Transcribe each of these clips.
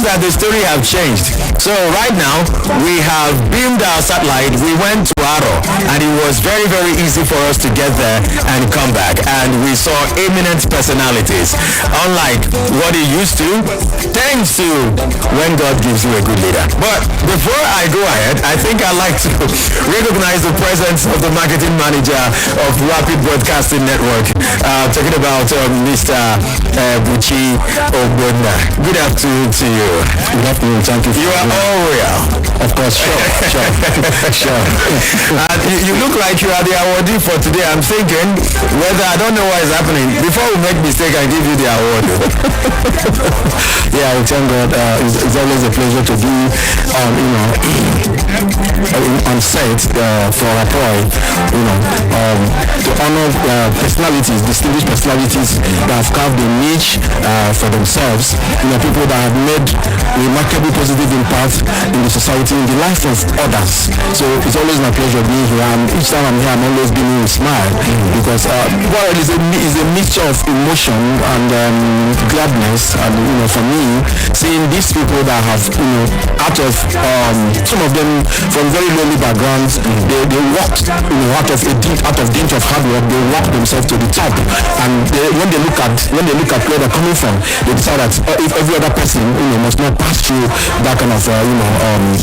seems that the story have changed. So right now, we have beamed our satellite. We went to Aro, and it was very, very easy for us to get there and come back. And we saw eminent personalities, unlike what it used to, thanks to when God gives you a good leader. But before I go ahead, I think I'd like to recognize the presence of the marketing manager of Rapid Broadcasting Network, talking about Mr. Buchi Ogbonna. Good afternoon to you. Good afternoon, thank you. You are all real. Of course, sure. You look like you are the awardee for today. I'm thinking whether, I don't know what is happening. Before we make mistake, I give you the award. Yeah, I thank God. It's always a pleasure to be, on set for RAPOY, to honor personalities, distinguished personalities that have carved a niche for themselves. People that have made remarkable positive impact in the society, in the life of others. So it's always my pleasure being here, and each time I'm here, I'm always being with a smile, because it is a mixture of emotion and gladness. And for me, seeing these people that have, out of some of them from very lowly backgrounds, they worked, out of dint of hard work, they worked themselves to the top. And when they look at where they're coming from, they decide that if every other person, must not pass through that kind of,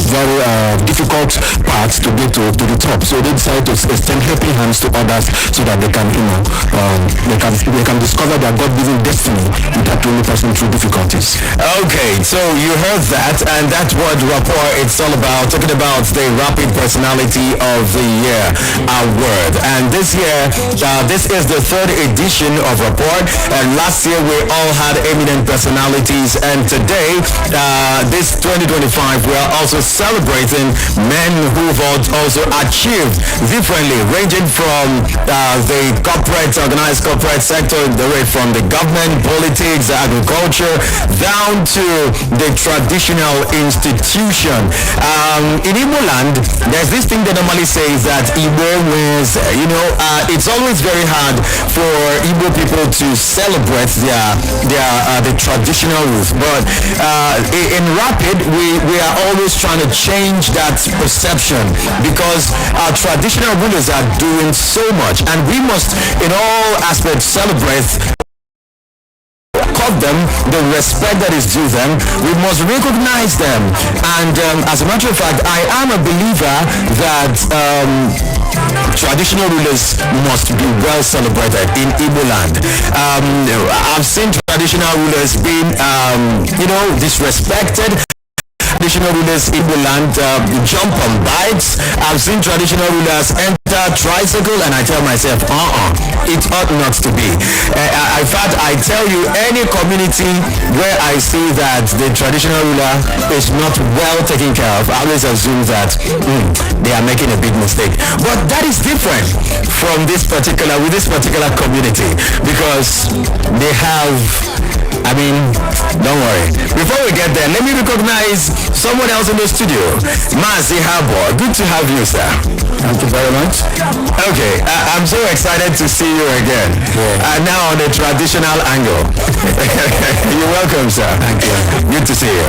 very difficult path to get to the top. So they decide to extend helping hands to others so that they can, they can discover their God-given destiny without really passing through difficulties. Okay, so you heard that, and that's what RAPOY it's all about, talking about the Rapid Personality of the Year award. And this year, this is the third edition of RAPOY, and last year we all had eminent personalities, and today, this 2025, we are also celebrating men who've also achieved differently, ranging from the organized corporate sector, from the government, politics, agriculture, down to the traditional institution. In Igbo land, there's this thing that normally says that Igbo wins. It's always very hard for Igbo people to celebrate the traditional roots. But in Rapid, we are always trying to change that perception, because our traditional rulers are doing so much, and we must, in all aspects, celebrate them the respect that is due them. We must recognize them, and as a matter of fact, I am a believer that traditional rulers must be well celebrated in Igbo land. I've seen traditional rulers being disrespected. Traditional rulers in the land jump on bikes. I've seen traditional rulers enter tricycle, and I tell myself, it ought not to be. In fact, I tell you, any community where I see that the traditional ruler is not well taken care of, I always assume that they are making a big mistake. But that is different from this particular community, because they have, don't worry. Before we get there, let me recognize someone else in the studio. Mazi Habo, good to have you, sir. Thank you very much. Okay, I'm so excited to see you again. Now on the traditional angle. You're welcome, sir. Thank you. Good to see you.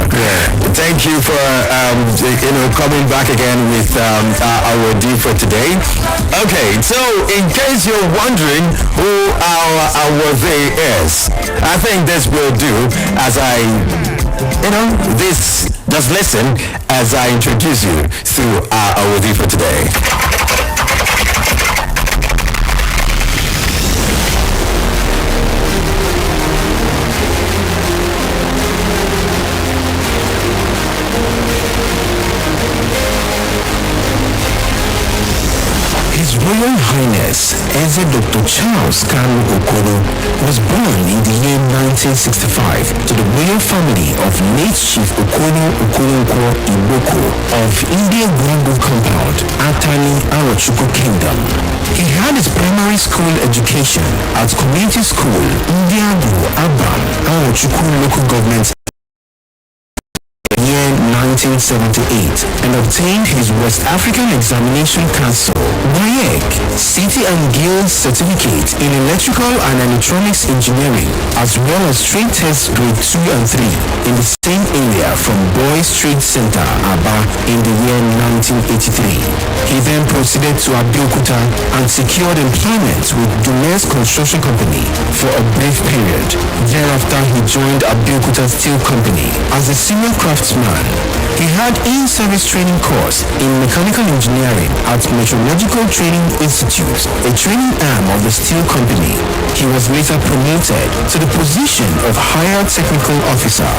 Thank you for coming back again with our deal for today. Okay, so in case you're wondering who our they is, I think this will do as just listen as I introduce you to our awardee for today. His Royal Highness Eze Dr. Charles Kalu Okoro was born in the year 1965 to the royal family of late Chief Okoro Okoronkwo Iboko of Indian Gwango Compound, Atani, Arochukwu Kingdom. He had his primary school education at Community School, Indiago, Abam, Arochukwu Local Government year 1978 and obtained his West African Examination Council WAEC City and Guild Certificate in Electrical and Electronics Engineering, as well as trade tests grade 2 and 3 in the same area from Boys Trade Center, Aba, in the year 1983. He then proceeded to Abeokuta and secured employment with Dunes Construction Company for a brief period. Thereafter, he joined Abeokuta Steel Company as a senior craftsman. He had in-service training course in mechanical engineering at Meteorological Training Institute, a training arm of the steel company. He was later promoted to the position of higher technical officer.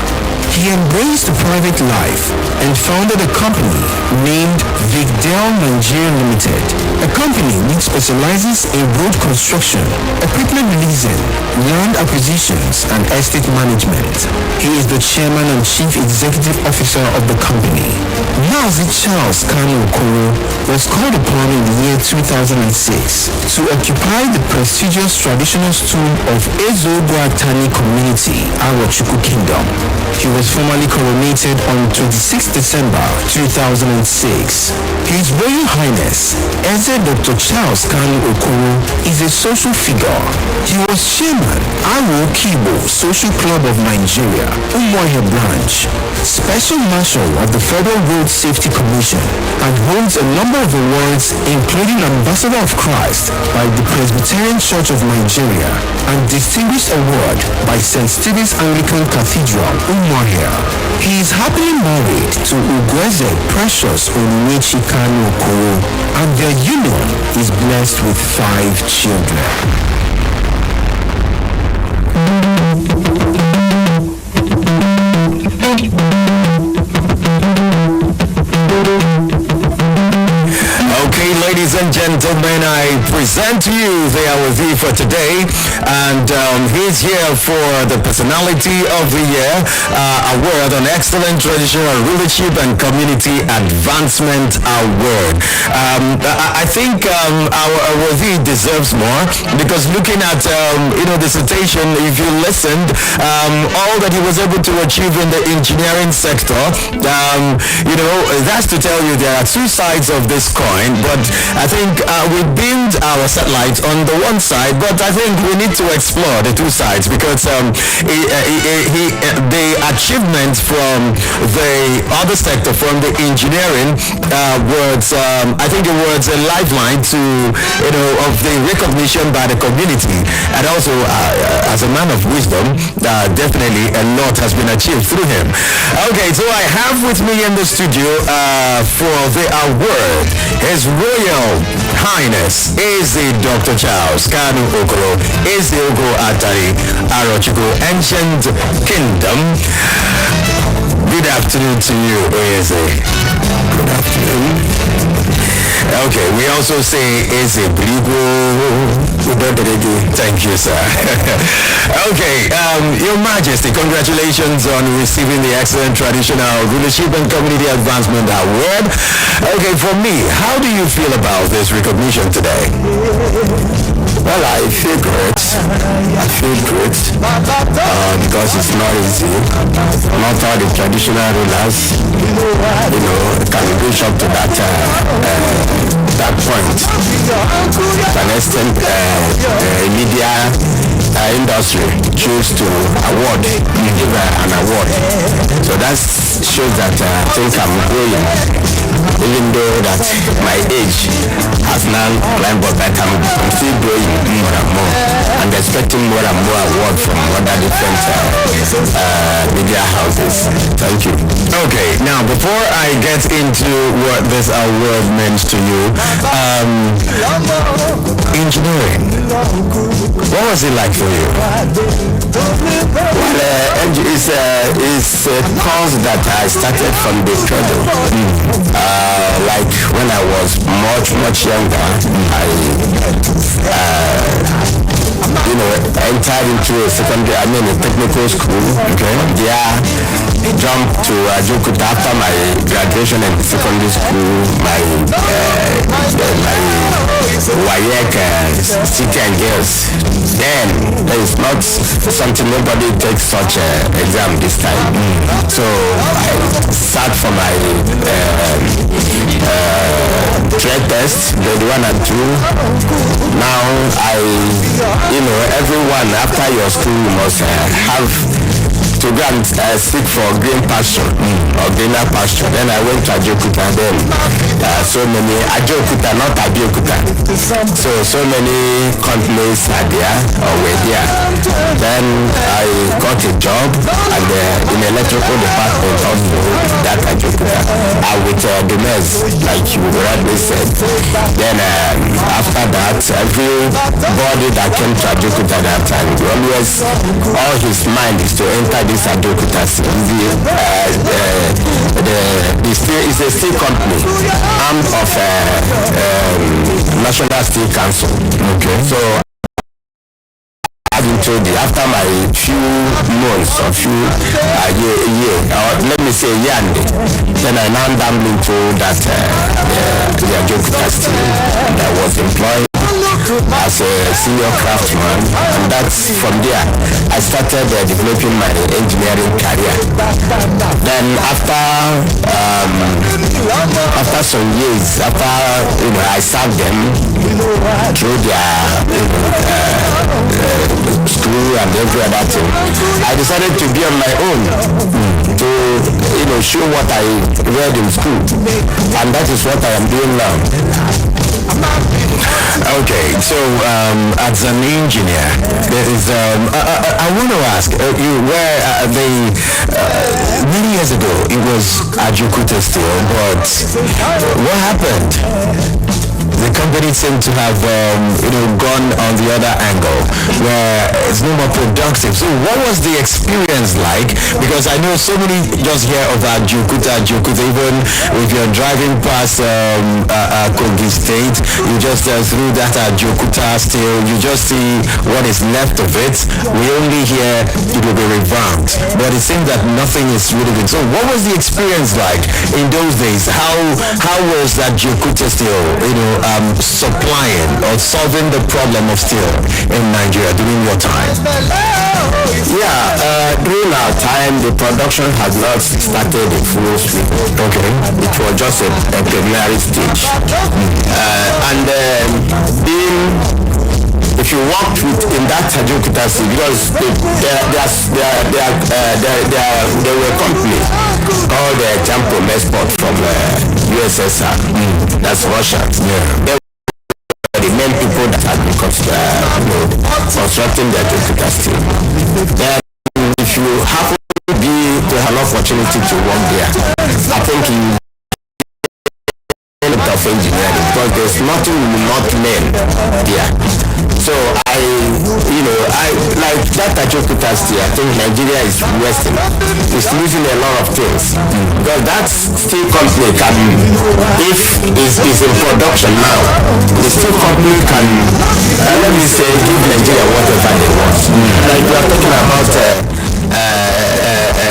He embraced private life and founded a company named Vigdel Nigeria Limited, a company which specializes in road construction, equipment leasing, land acquisitions, and estate management. He is the chairman and chief executive officer of the company. Mazi Charles Kanu Okoro was called upon in the year 2006 to occupy the prestigious traditional tomb of Ezo-Guatani community, Arochukwu Kingdom. He was formally coronated on 26 December 2006. His Royal Highness Eze Dr. Charles Kanu Okoro is a social figure. He was chairman, Aro Kibo Social Club of Nigeria, Umuahia branch, Special Marshal of the Federal Road Safety Commission, and holds a number of awards including Ambassador of Christ by the Presbyterian Church of Nigeria and Distinguished Award by St. Stephen's Anglican Cathedral, Umuahia. He is happily married to Ugweze Precious Onyinyechi Kanu Okoro, and their union is blessed with 5 children. Okay, ladies and gentlemen, I present to you the awardee for today, and he's here for the Personality of the Year Award on Excellent Traditional Rulership and Community Advancement Award. I think our awardee deserves more, because looking at the citation, if you listened, all that he was able to achieve in the engineering sector, that's to tell you there are two sides of this coin. But I think we beamed our satellite on the one side, but I think we need to explore the two sides, because the achievement from the other sector, from the engineering, I think it was a lifeline to of the recognition by the community, and also as a man of wisdom, definitely a lot has been achieved through him. Okay, so I have with me in the studio for the award His Royal Highness Eze Dr. Charles Kanu Okoro, Eze Ogo Atari Arochukwu, Ancient Kingdom. Good afternoon to you, Eze. Good afternoon. Okay, we also say Eze Brigo. Thank you, sir. Okay, Your Majesty, congratulations on receiving the Excellent Traditional Rulership and Community Advancement Award. Okay, for me, how do you feel about this recognition today? Well, I feel great. Because it's not easy. Not all the traditional rulers, can reach up to that point. To an extent, media industry choose to give an award. So that shows that I think I'm growing, even though that my age has now climbed up, but I'm still growing more and more, and expecting more and more award from other different media houses. Thank you. Okay, now before I get into what this award means to you, engineering, what was it like for you? Well, it's a course that I started from the cradle. Like when I was much younger, I entered into a technical school. Okay. Yeah, jumped to Ajokuta after my graduation in secondary school. My WAEC city and girls. Then there is not something, nobody takes such an exam this time. So I sat for my trade test, grade 1 and 2. Now everyone after your school you must have to go and seek for green pasture or greener pasture. Then I went to Ajokuta. Then so many Ajokuta, not Abeokuta. So many companies are there or were there. Then I got a job and in electrical department also that Ajokuta. With Dumez, like you rightly said. Then after that, everybody that came to Ajokuta that time, always all his mind is to enter this Ajokuta. It's a steel company, arm of National Steel Council. Okay. So after my few months or year, or let me say year, then I now dabbled into that the Ajokuta Steel, and I was employed as a senior craftsman, and that's from there I started developing my engineering career. Then after some years, I served them through their school and every other thing, I decided to be on my own to show what I read in school, and that is what I am doing now. Okay, so as an engineer, there is I want to ask you where many years ago it was Ajokuta Steel, but what happened? The company seemed to have gone on the other angle where it's no more productive. So what was the experience like? Because I know so many just hear of Ajokuta, even if you're driving past Kogi State, you just through that Ajokuta Steel, you just see what is left of it. We only hear it will be revamped, but it seems that nothing is really good. So what was the experience like in those days? How was that Ajokuta Steel, supplying or solving the problem of steel in Nigeria during your time? Yeah, during our time, the production had not started in full swing. Okay, it was just a preliminary stage, and if you worked in that Ajokuta Steel, because there were companies called the Jampo Export from USSR, that's Russia. Yeah. The main people that had been constructing the Ajokuta Steel. Then if you happen to have an opportunity to work there, I think you of engineering, because there's nothing we will not learn there. So I like that Ajokuta Steel, I think Nigeria is wasting. It's losing a lot of things. Because that steel company can, if it's in production now, the steel company can, let me say, give Nigeria whatever they want. Like we are talking about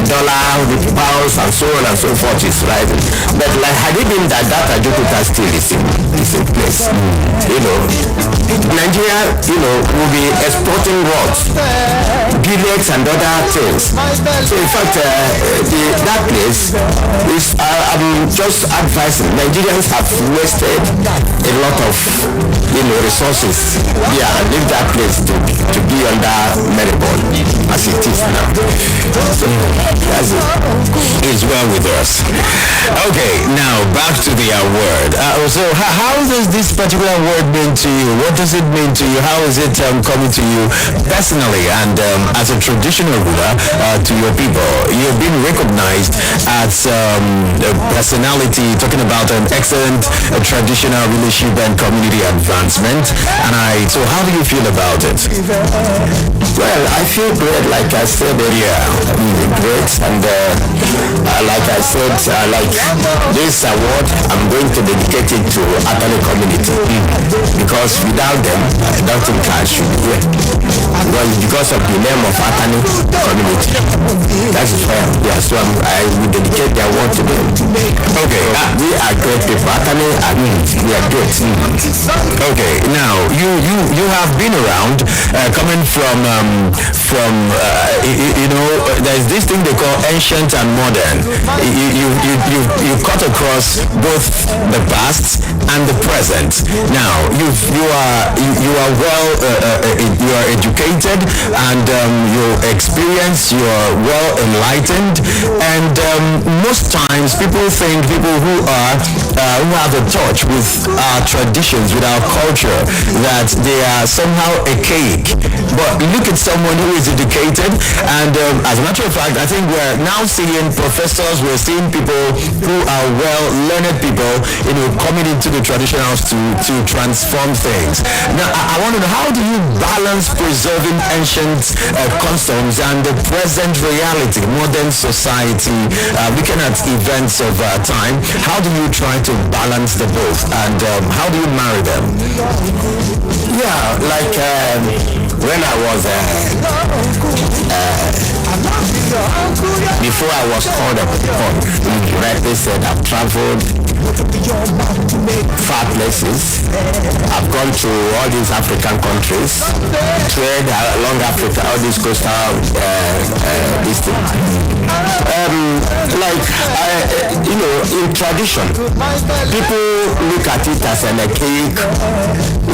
dollar with pounds and so on and so forth is right. But like had it been that Ajokuta Steel is in place, Nigeria, will be exporting rods, billets and other things. So in fact, that place is, I'm just advising, Nigerians have wasted a lot of, resources here and leave that place to be under Maribor as it is now. So, that's it. Is well with us. Okay, now back to the award. So how does this particular award mean to you? What does it mean to you? How is it coming to you personally and as a traditional ruler to your people? You've been recognized as a personality talking about an excellent traditional leadership and community advancement. So how do you feel about it? Well, I feel great, like I said earlier. Great, and like I said, like this award, I'm going to dedicate it to Atani community, because without them, I don't think I should be here. Because of the name of Atani community, that is why I'm here. So I will dedicate the award to them. Okay, we are great people. Atani, we are great. Okay, now you have been around, coming from there's this thing they call ancient and modern. you cut across both the past and the present. Now you are well you are educated, and you're experienced, you're well enlightened, and most times people think people who have a touch with our traditions, with our culture, that they are somehow archaic. But look at someone who is educated, and as a matter of fact, I think we're now seeing professors, we're seeing people who are well learned people, coming into the traditionals to transform things. Now, I want to know, how do you balance preserving ancient customs and the present reality, modern society, looking at events of time? How do you try to balance the both, and how do you marry them? Yeah, like when I was before I was called up, you rightly said, I've traveled far places. I've gone to all these African countries, trade along Africa, all these coastal districts. In tradition, people look at it as an archaic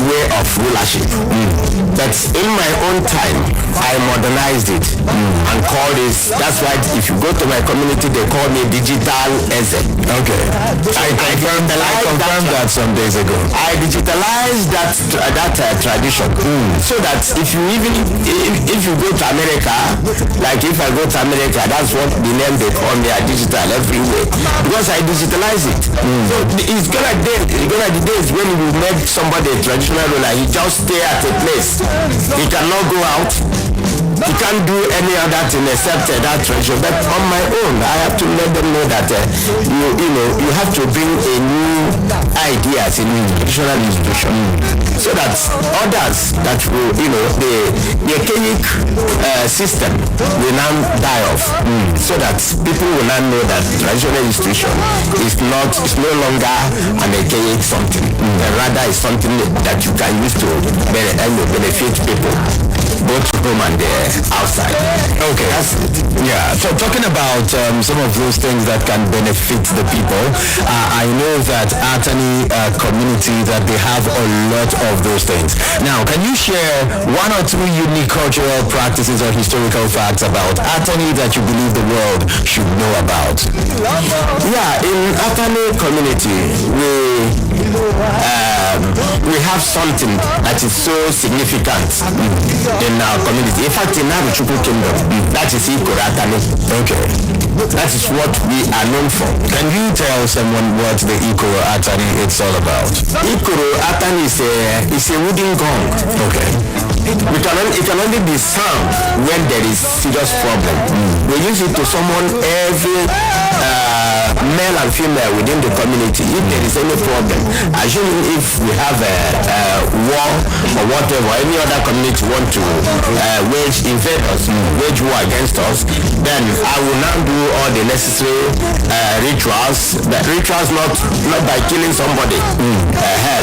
way of rulership. But in my own time, I modernized it and called it. That's why if you go to my community, they call me digital Eze. Okay. I confirmed that some days ago. I digitalized that tradition, so that if you go to America, like if I go to America, that's what the name they call me, digital everywhere, because I digitalize it. So it's gonna be days when you make somebody a traditional ruler, he just stay at a place, he cannot go out, he can't do any other thing except that tradition. But on my own, I have to let them know that you have to bring a new ideas in traditional institution, so that others that will the archaic system will now die off, so that people will now know that traditional institution is no longer an archaic something, rather is something that you can use to benefit people, both home and outside. Okay, that's it. Yeah. So talking about some of those things that can benefit the people, I know that Atani community, that they have a lot of those things. Now, can you share one or two unique cultural practices or historical facts about Atani that you believe the world should know about? Yeah, in Atani community, we have something that is so significant in our community. In fact, in our Chuku kingdom, that is Ikoro Atani. Okay. That is what we are known for. Can you tell someone what the Ikoro Atani is all about? Ikoro Atani is a wooden gong. Okay. It can only be sound when there is serious problem. We use it to summon every male and female within the community if there is any problem. Assuming if we have a war or whatever, any other community want to wage war against us, then I will now do all the necessary rituals. But rituals not by killing somebody.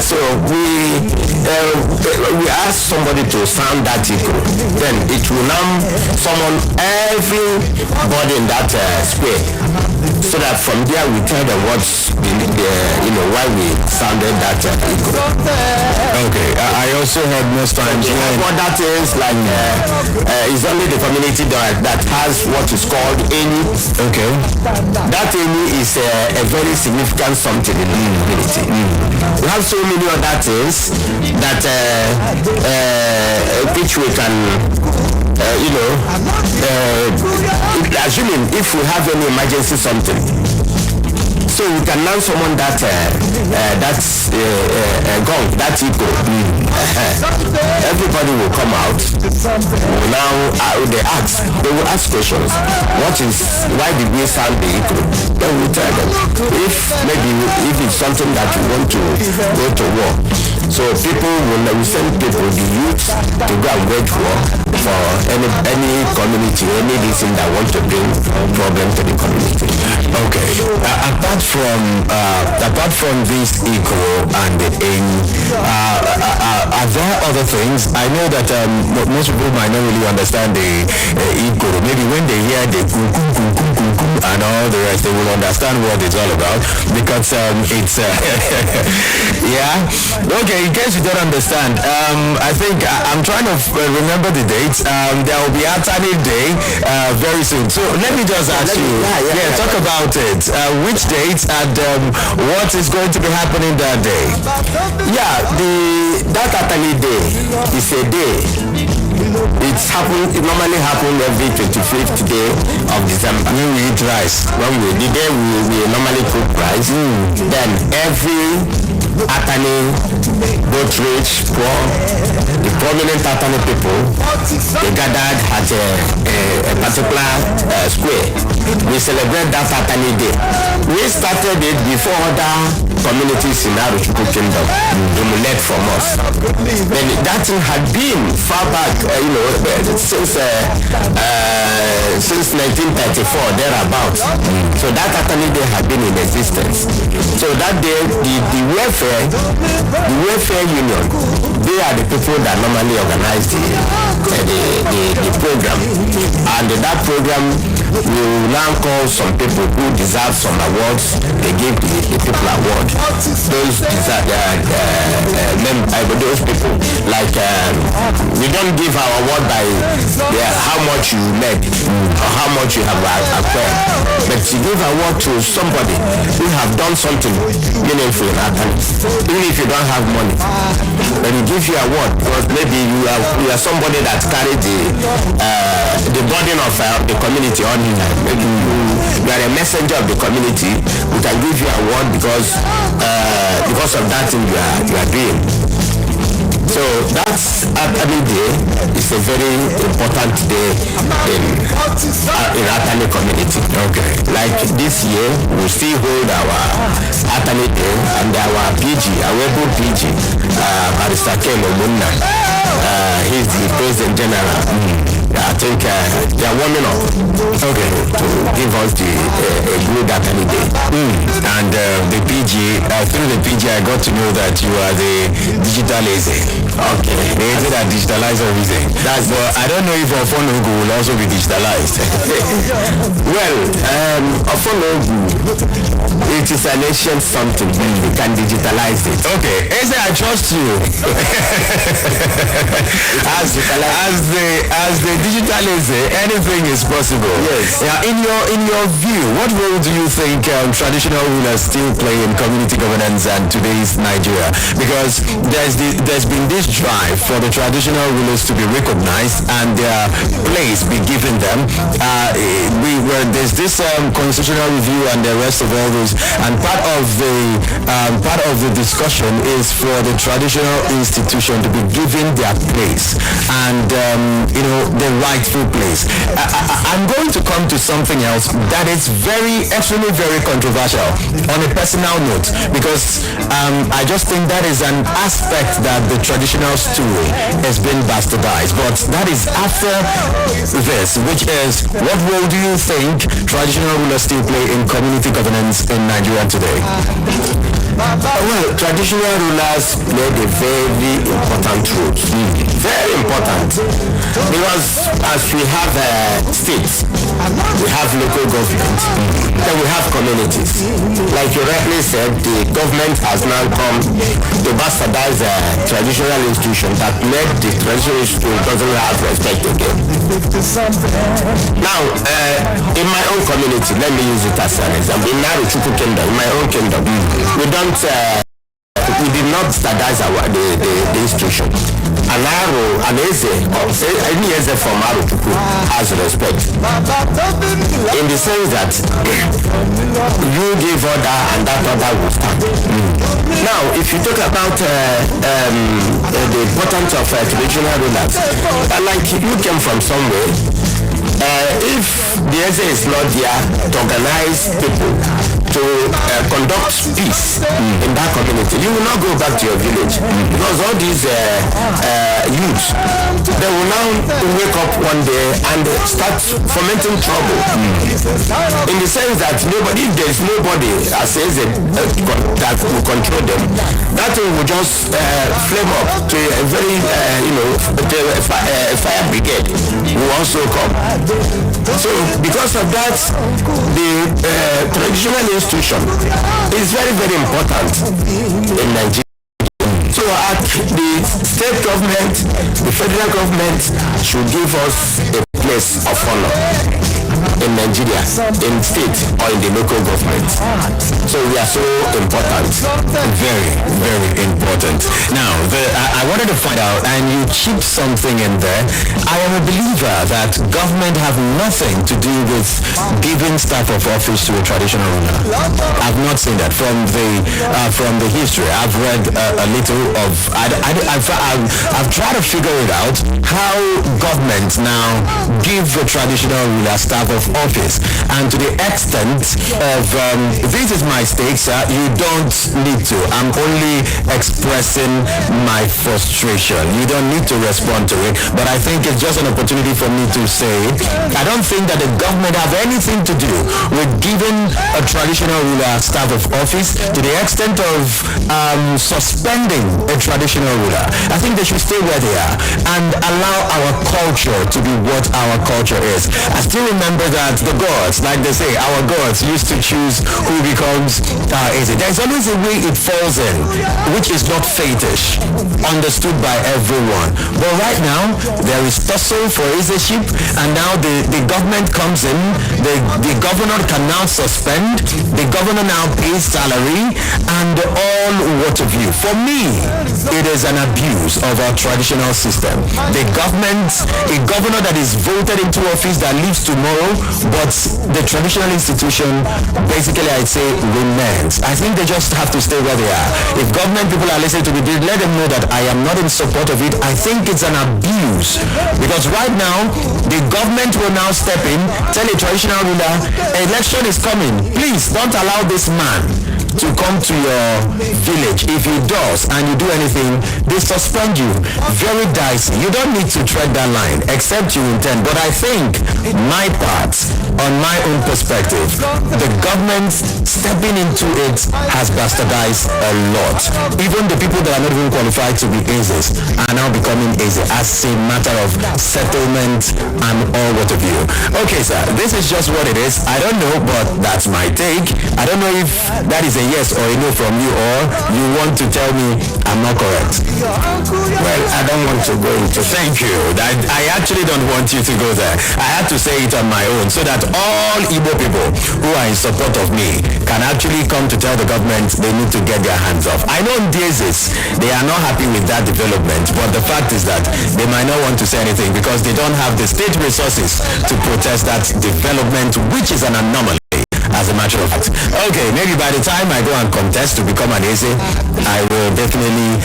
So we ask somebody to sound that echo. Then it will now summon everybody in that square, so that from there we tell them what's why we sounded that echo. Okay. I also heard most times what that is like. It's only the community that has what is called Eni. Okay. That Eni is a very significant something in the community. We have so many other things that which we can assuming if we have any emergency something, so we can now summon that gong, that echo. Everybody will come out. Now they will ask questions. Why did we sound the echo? Then we tell them. If it's something that you want to go to war, so we send people, the youth, to go and wage war for any community, any reason that want to bring problem to the community. Okay. Apart from this eco and the aim, are there other things? I know that most people might not really understand the eco. Maybe when they hear the and all the rest, they will understand what it's all about, because it's yeah. Okay, in case you don't understand, I think I'm trying to remember the dates. There will be Atani Day very soon. So let me just ask you, talk about it. Which dates and what is going to be happening that day? Yeah, that Atani Day is a day. It normally happens every 25th day of December. When we eat rice. The day we normally cook rice. Then every Atani, both rich, poor, the prominent Atani people, they gathered at a particular square. We celebrate that Atani Day. We started it before other communities in Aruchuku Kingdom emulate from us. Then that thing had been far back, since 1934, thereabouts. So that Atani Day had been in existence. So that day, the welfare union, they are the people that normally organize the program. And that program will now call some people who deserve some awards. They give the people award. Those people, like we don't give our award by how much you make or how much you have acquired, but you give award to somebody who have done something meaningful in our country. Even if you don't have money, when you give you award, because maybe you are somebody that carried the burden of the community on you. Maybe you are a messenger of the community. We can give you award because of that thing you are doing. So that's Atani Day. It's a very important day in Atani community. Okay. Like this year, we still hold our Atani Day, and our PG, our able PG, Barrister Ken Omunna, he's the President General. I think they are warming up. Okay. To give us a good Atani Day. And the PG, through the PG, I got to know that you are the digital lazy. Okay. They say that digitalizer reason. But I don't know if Ofonogu will also be digitalized. Well, Ofonogu, it is an ancient something. We can digitalize it. Okay. Eze, I trust you. as the digital lazy, anything is possible. Yes. In your view, what role do you think traditional rulers still play in community governance and today's Nigeria? Because there's been this drive for the traditional rulers to be recognized and their place be given them. There's this constitutional review and the rest of all those, and part of the discussion is for the traditional institution to be given their place and the rightful place. I'm going to come to something else that is extremely very controversial on a personal note, because I just think that is an aspect that the traditional stool has been bastardized. But that is after this, which is, what role do you think traditional rulers still play in community governance in Nigeria today? Well, traditional rulers played a very important role. Very important. Because as we have states, we have local government, then we have communities. Like you rightly said, the government has now come to bastardize a traditional institution that made the traditional institution doesn't have respect again. Now, in my own community, let me use it as an example. In Aruchuku Kingdom, in my own kingdom, we did not standardize the institution. An Eze from Aruchuku has respect. In the sense that you give order and that order will stand. Now, if you talk about the importance of traditional rulers, like you came from somewhere, if the Eze is not there to organize people to conduct peace in that community, you will not go back to your village because all these youths, they will now wake up one day and start fomenting trouble. In the sense that if there is nobody as says that will control them, that thing will just flame up to a very fire brigade will also come. So because of that, the traditional institution is very, very important in Nigeria. So at the state government, the federal government should give us a place of honor in Nigeria, in state or in the local government. So we are so important. Very, very important. Now, I wanted to find out, and you chipped something in there. I am a believer that government have nothing to do with giving staff of office to a traditional ruler. I've not seen that from the history. I've read a little of. I've tried to figure it out how government now give a traditional ruler staff of office, and to the extent of this is my stake, sir, you don't need to. I'm only expressing my frustration. You don't need to respond to it, but I think it's just an opportunity for me to say I don't think that the government have anything to do with giving a traditional ruler staff of office to the extent of suspending a traditional ruler. I think they should stay where they are and allow our culture to be what our culture is. I still remember that the gods, like they say, our gods used to choose who becomes Eze. There's always a way it falls in, which is not fetish, understood by everyone. But right now, there is tussle for Ezeship, and now the government comes in, the governor can now suspend, the governor now pays salary, and all what of you. For me, it is an abuse of our traditional system. The government, a governor that is voted into office that leaves tomorrow, but the traditional institution, basically I'd say, remains. I think they just have to stay where they are. If government people are listening to me, let them know that I am not in support of it. I think it's an abuse because right now, the government will now step in, tell a traditional ruler, election is coming. Please don't allow this man to come to your village. If he does and you do anything, they suspend you. Very dicey. You don't need to tread that line except you intend. But I think my part, on my own perspective, the government stepping into it has bastardized a lot. Even the people that are not even qualified to be Ezes are now becoming Eze as a matter of settlement and all what of you. Okay, sir, this is just what it is. I don't know, but that's my take. I don't know if that is a yes or a no from you, or you want to tell me I'm not correct. Well, I don't want to go into. Thank you. I actually don't want you to go there. I had to say it on my own so that all Igbo people who are in support of me can actually come to tell the government they need to get their hands off. I know Ndezes, they are not happy with that development, but the fact is that they might not want to say anything because they don't have the state resources to protest that development, which is an anomaly. As a matter of fact. Okay, maybe by the time I go and contest to become an Eze, I will definitely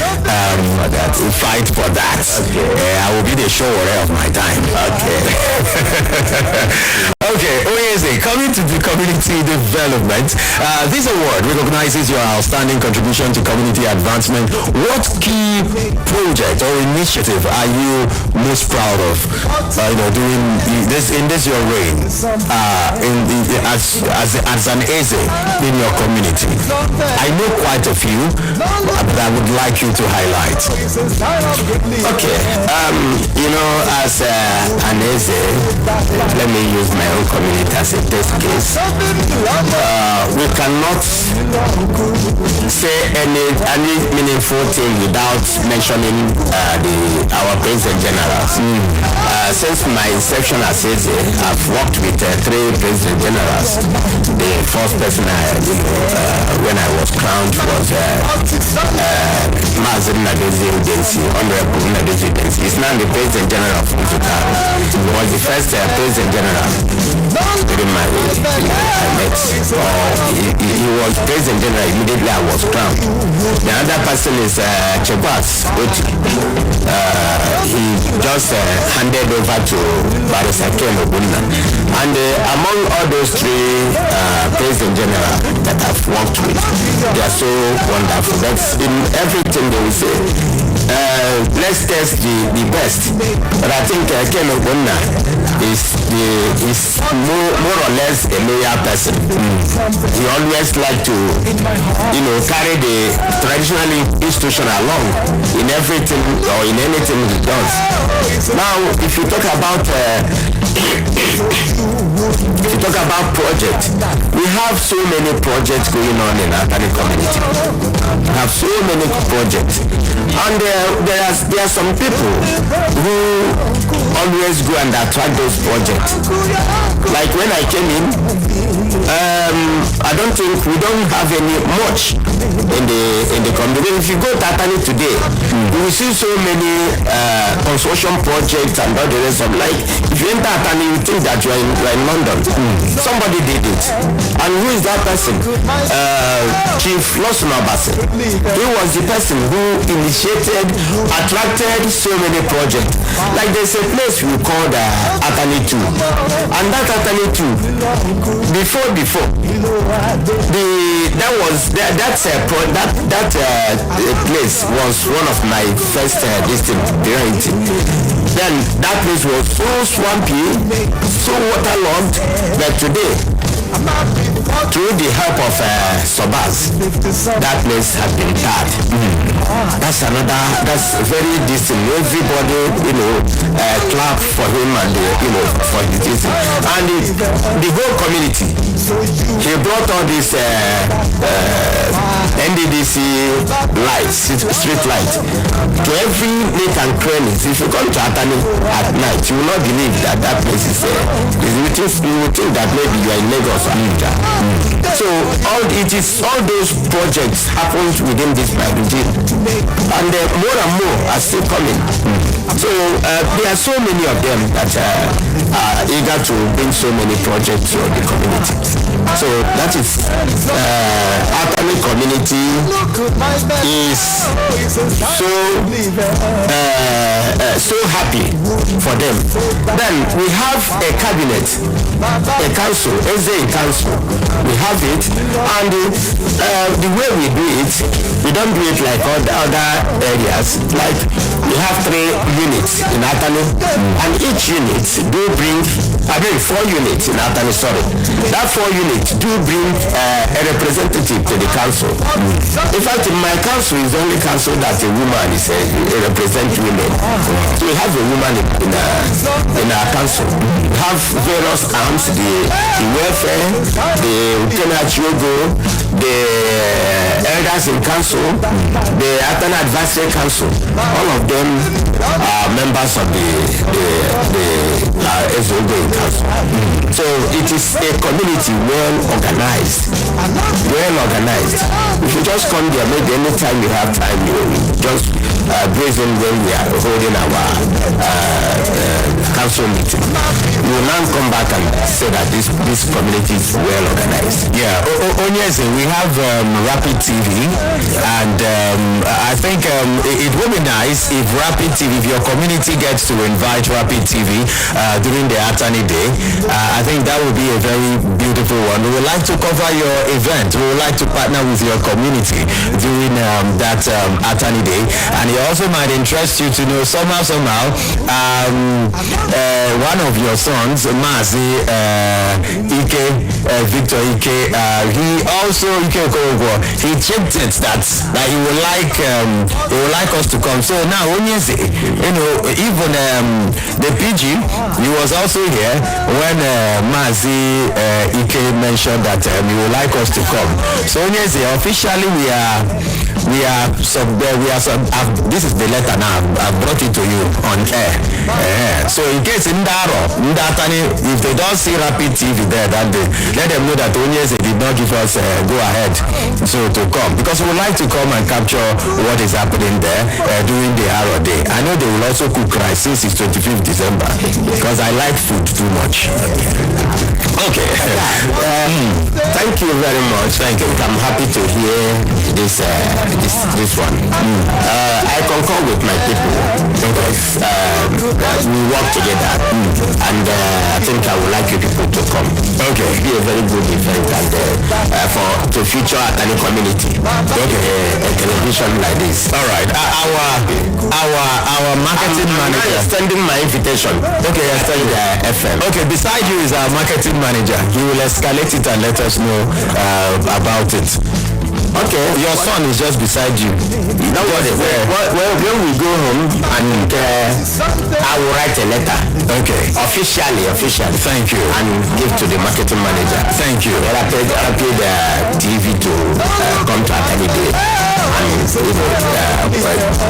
fight for that. Okay. I will be the show of my time. Okay. Okay, Oyeze, coming to the community development, this award recognizes your outstanding contribution to community advancement. What key project or initiative are you most proud of, doing this in this your reign, as an Eze in your community? I know quite a few, but I would like you to highlight. Okay, as an Eze, let me use my own community as a test case. We cannot say any meaningful thing without mentioning our president generals. Since my inception as Eze, I've worked with 3 president generals. The first person when I was crowned was Mazin Nadezi Udensi, Honorable Nadezi Udensi. He's now the president general of Mfuta. He was the first president general during my I met. He was President General immediately I was crowned. The other person is Chebas Oti. He just handed over to Barrister Ken Ogbonna. And among all those three President General that I've worked with, they are so wonderful. That's in everything they will say. Let's test the best. But I think Ken Ogbonna is more or less a loyal person. He always like to, carry the traditional institution along in everything or in anything he does. Now, if you talk about projects, we have so many projects going on in our community. We have so many projects, and there are some people who always go and attract those projects. Like when I came in, I don't think we don't have any much in the community. If you go to Atani today, you will see so many construction projects and all the rest of. Like if you enter Atani, you think that you are in London. Somebody did it, and who is that person? Chief Lawson Obase. He was the person who initiated, attracted so many projects. Like there's a place we called Atani 2, and that Atani 2, before that place was one of my first priority. Then that place was so swampy, so waterlogged, that today, through the help of Sobas, that place has been tarred. That's very decent. Everybody, clap for him and for his decent. And the whole community, he brought all these NDDC lights, street lights, to every nook and cranny. If you come to Atani at night, you will not believe that place is there. You will think that maybe you are in Lagos or Abuja. So all those projects happens within this regime, and more and more are still coming. So there are so many of them that are eager to bring so many projects to the community. So that is Atani community is so happy for them. Then we have a cabinet, a council, council. We have it, and the way we do it, we don't do it like all the other areas. Like we have 3 units in Atani, and each unit do bring, 4 units in Atani, sorry. That 4 units do bring a representative to the council. In fact, my council is the only council that a woman is represent women. So we have a woman in our council. We have various arms, the welfare, the Yogo, the elders in council, the Atani Advisory Council. All of them are members of the Ezogo in council. So it is a community well organized. If you just come there, maybe anytime you have time, you just brazen when we are holding our council meeting. We will now come back and say that this community is well organized. Yeah, Onyeze, we have Rapid TV, and I think it would be nice if Rapid TV, if your community gets to invite Rapid TV during the Atani Day. I think that would be a very beautiful one. We would like to cover your event. We would like to partner with your community during that Atani Day, and it also might interest you to know somehow one of your sons, Mazi Ike, Victor Ike, he also he chipped it that he would like us to come. So now Onyeze, even the PG, he was also here when Mazi Ike mentioned that he would like us to come. So Onyeze, officially this is the letter now. I've brought it to you on air. So in case if they don't see Rapid TV there that day, let them know that Onyeze did not give us go ahead to come, because we would like to come and capture what is happening there during the Arrow Day. I know they will also cook rice since it's 25th December, because I like food too much. Okay. Thank you very much. Thank you. I'm happy to hear this one. I concur with my people because we work together, and I think I would like you people to come. Okay. Be a very good event and for to future any community. Okay. A television like this. All right. Our marketing manager. I'm extending my invitation. Okay, extend FM. Okay, beside you is our marketing manager. He will escalate it and let us know about it. Okay, your son is just beside you. Don't worry. When we go home, and I will write a letter. Okay. Officially. Thank you. And give to the marketing manager. Thank you. I paid the TV to come to Atani Day and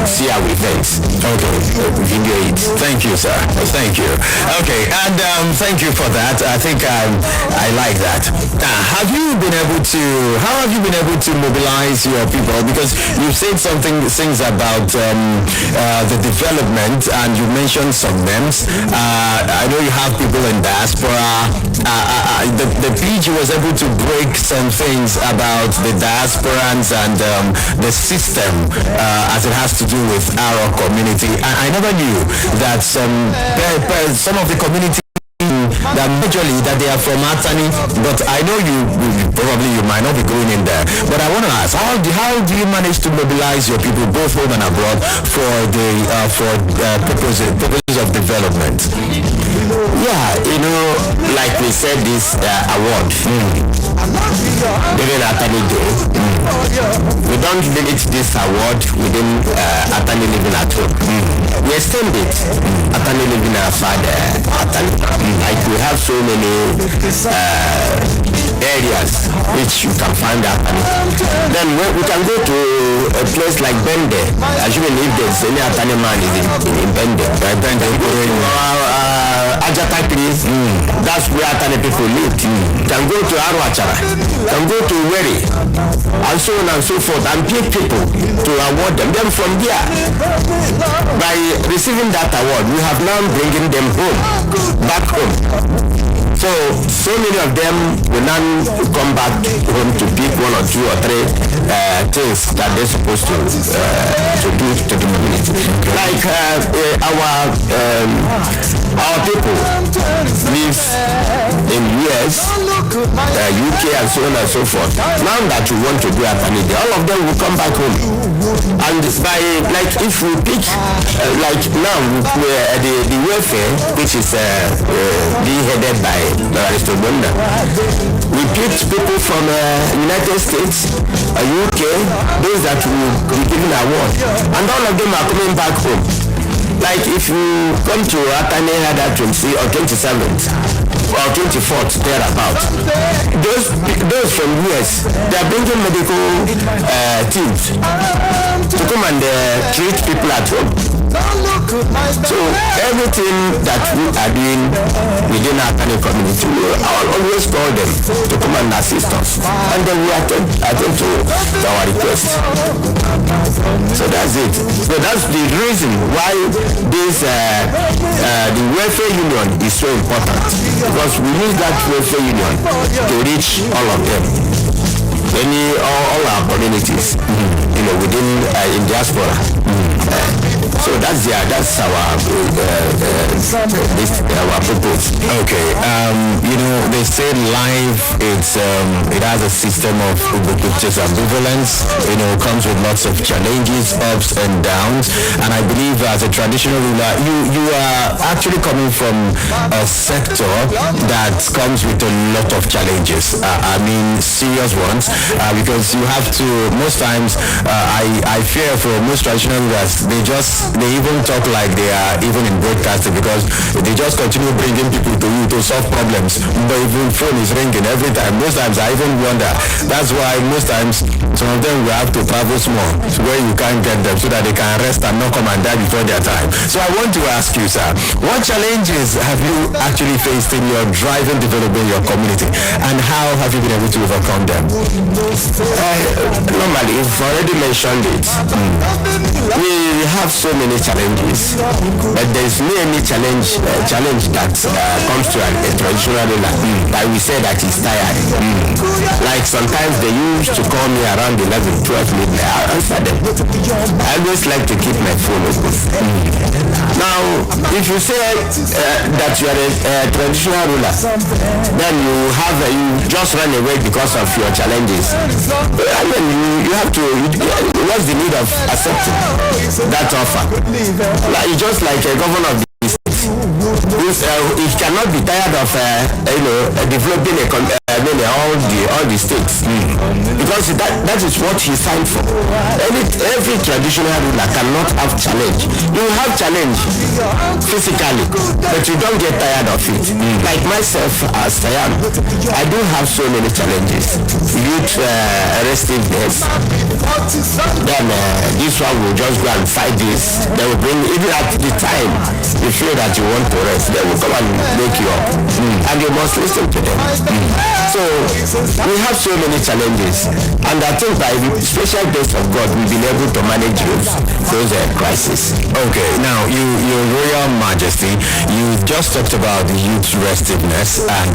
see our events. Okay. Video it. Thank you, sir. Thank you. Okay, and thank you for that. I think I like that. How have you been able to mobilize your people? Because you said things about the development, and you mentioned some names. I know you have people in diaspora. The PG was able to break some things about the diasporans and the system as it has to do with our community. I never knew that some of the community that majorly that they are from Atani, but I know you might not be going in there. But I want to ask, how do you manage to mobilize your people both home and abroad for the purposes of development? Yeah, like we said, this award during Atani Day, we don't limit this award within Atani living at home. We extend it Atani living outside Atani. Like we have so many areas which you can find Atani. Then we can go to a place like Bende. Assuming if there's any Atani man in Bende, right? Bende, Ajata please. That's where Atani people live. Can go to Arwachara, can go to Weri, and so on and so forth, and pick people to award them. Then from there, by receiving that award, we have now bringing them home, back home. So many of them will now come back home to pick one or two or three things that they're supposed to do to the community. Like our people live in US, UK, and so on and so forth. Now that you want to do a family, all of them will come back home. And by if we pick like now the welfare, which is being headed by Aristobonda, we picked people from United States, UK, those that will be given an award, and all of them are coming back home. Like if you come to Atani Hada 20 or 27th or 24th thereabout, those from US, they are bringing medical teams to come and treat people at home. So everything that we are doing within our community, we always call them to come and assist us, and then we attend to our request. So that's it. So that's the reason why this the welfare union is so important, because we use that welfare union to reach all of them, all our communities, within in diaspora. So that's our purpose. Okay. They say life it has a system of ubiquitous ambivalence. Comes with lots of challenges, ups and downs. And I believe as a traditional ruler, you are actually coming from a sector that comes with a lot of challenges. Serious ones, because you have to most times. I fear for most traditional rulers, they even talk like they are even in broadcasting, because they just continue bringing people to you to solve problems, but even phone is ringing every time. Most times I even wonder. That's why most times some of them will have to travel small to where you can't get them, so that they can rest and not come and die before their time. So I want to ask you, sir, what challenges have you actually faced in your driving developing your community, and how have you been able to overcome them? Normally, you've already mentioned it. We have so so many challenges, but there's no any challenge that comes to a traditional ruler that we say that he's tired. Like sometimes they used to call me around 11, 12 midnight. I answer them. I always like to keep my phone open. Now, if you say that you are a traditional ruler, then you just run away because of your challenges. I mean, you have to. What's the need of accepting that offer? Like just like a governor of the he cannot be tired of developing all the states because that is what he signed for. Every traditional ruler cannot have challenge. You have challenge physically, but you don't get tired of it. Like myself, as I am, I do have so many challenges. Youth restiveness. Then this one will just go and fight this. They will bring, even at the time you feel that you want to rest, they will come and wake you up, and you must listen to them. So we have so many challenges, and I think by the special grace of God we've been able to manage those crises. Okay, now your Royal Majesty, you just talked about the youth restiveness, and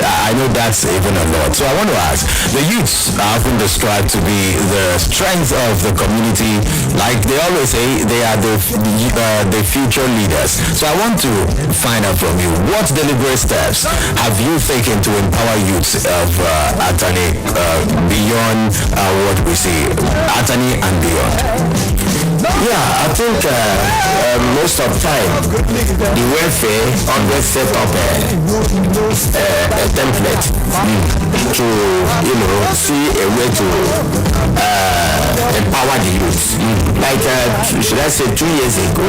I know that's even a lot. So I want to ask, the youths are often described to be the strength of the community. Like they always say, they are the future leaders. So I want to find out from you, what deliberate steps have you taken to empower youths of Atani beyond what we see, Atani and beyond? Yeah, I think most of the time the welfare always set up a template to see a way to empower the youth. Like should I say 2 years ago,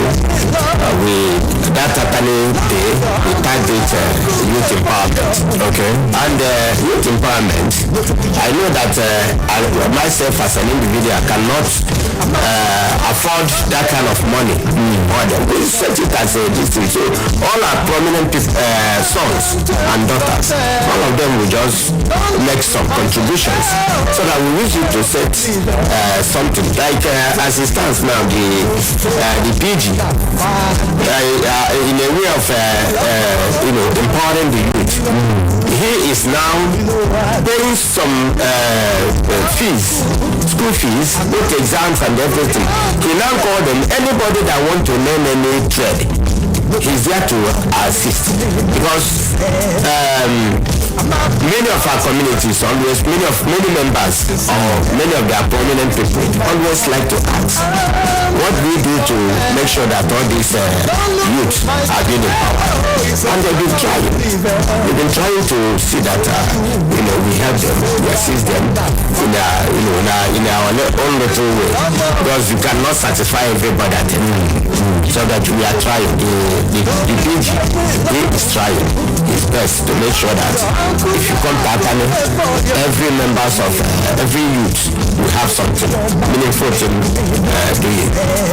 that Atani Day, we tagged it youth empowerment. Okay. And youth empowerment, I know that myself as an individual cannot afford that kind of money. We set it as a district. So all our prominent sons and daughters, all of them will just make some contributions so that we use it to set something. Like as it stands now, the PG, in a way of empowering the youth, he is now paying some fees, school fees, both exams and everything. He now call them, anybody that want to learn any trade, he's there to assist, because many of our communities always, many members or many of their prominent people always like to ask, what do we do to make sure that all these youth are being empowered? And they've been trying to see that we help them, we assist them in our own little way, because you cannot satisfy everybody at the so that we are trying. The PG, he is trying his best to make sure that if you come to Atani, every members of every youth will have something meaningful to doing